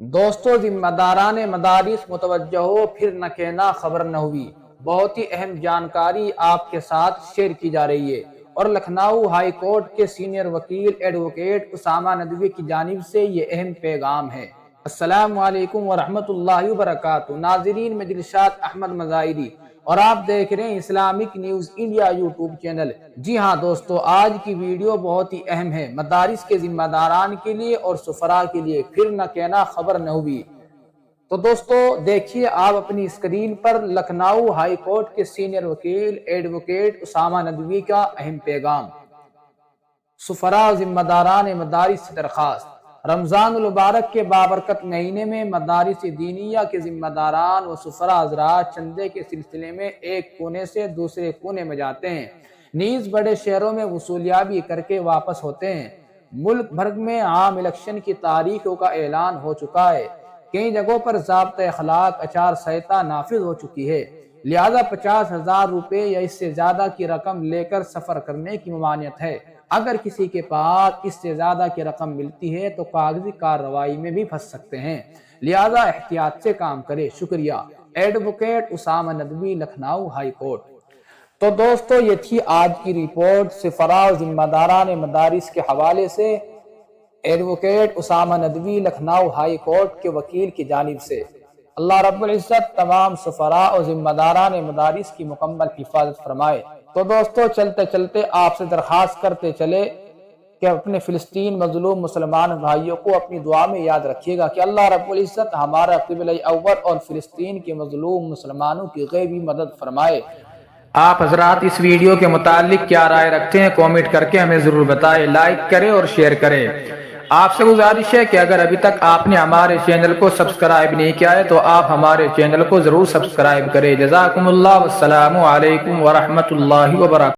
دوستو ذمہ داران مدارس متوجہ ہو، پھر نہ کہنا خبر نہ ہوئی۔ بہت ہی اہم جانکاری آپ کے ساتھ شیئر کی جا رہی ہے اور لکھنؤ ہائی کورٹ کے سینئر وکیل ایڈوکیٹ اسامہ ندوی کی جانب سے یہ اہم پیغام ہے۔ السلام علیکم ورحمۃ اللہ وبرکاتہ۔ ناظرین، میں دلشاد احمد مظاہری اور آپ دیکھ رہے ہیں Islamic news India YouTube channel. جی ہاں دوستو، آج کی ویڈیو بہت ہی اہم ہے مدارس کے ذمہ داران کے لیے اور سفراء کے لیے، پھر نہ کہنا خبر نہ ہوئی۔ تو دوستو دیکھیے آپ اپنی اسکرین پر لکھنؤ ہائی کورٹ کے سینئر وکیل ایڈوکیٹ اسامہ ندوی کا اہم پیغام۔ سفراء و ذمہ داران مدارس سے درخواست۔ رمضان المبارک کے بابرکت مہینے میں مدارس دینیہ کے ذمہ داران و سفراء حضرات چندے کے سلسلے میں ایک کونے سے دوسرے کونے میں جاتے ہیں، نیز بڑے شہروں میں وصولیابی کر کے واپس ہوتے ہیں۔ ملک بھر میں عام الیکشن کی تاریخوں کا اعلان ہو چکا ہے، کئی جگہوں پر ضابطۂ اخلاق اچار سنہیتا نافذ ہو چکی ہے، لہذا 50,000 روپے یا اس سے زیادہ کی رقم لے کر سفر کرنے کی ممانعت ہے۔ اگر کسی کے پاس اس سے زیادہ کی رقم ملتی ہے تو کاغذی کارروائی میں بھی پھنس سکتے ہیں، لہذا احتیاط سے کام کرے۔ شکریہ۔ Advocate Usama Nadvi, Lucknow high court. تو دوستو یہ تھی آج کی رپورٹ سفراء و ذمہ داران مدارس کے حوالے سے advocate Usama Nadvi, Lucknow high court کے وکیل کی جانب سے۔ اللہ رب العزت تمام سفراء و ذمہ داران مدارس کی مکمل حفاظت فرمائے۔ تو دوستو چلتے چلتے آپ سے درخواست کرتے چلے کہ اپنے فلسطین مظلوم مسلمان بھائیوں کو اپنی دعا میں یاد رکھیے گا کہ اللہ رب العزت ہمارا قبلہ اول اور فلسطین کے مظلوم مسلمانوں کی غیبی مدد فرمائے۔ آپ حضرات اس ویڈیو کے متعلق کیا رائے رکھتے ہیں کامنٹ کر کے ہمیں ضرور بتائیں، لائک کریں اور شیئر کریں۔ آپ سے گزارش ہے کہ اگر ابھی تک آپ نے ہمارے چینل کو سبسکرائب نہیں کیا ہے تو آپ ہمارے چینل کو ضرور سبسکرائب کریں۔ جزاکم اللہ، والسلام علیکم ورحمۃ اللہ وبرکاتہ۔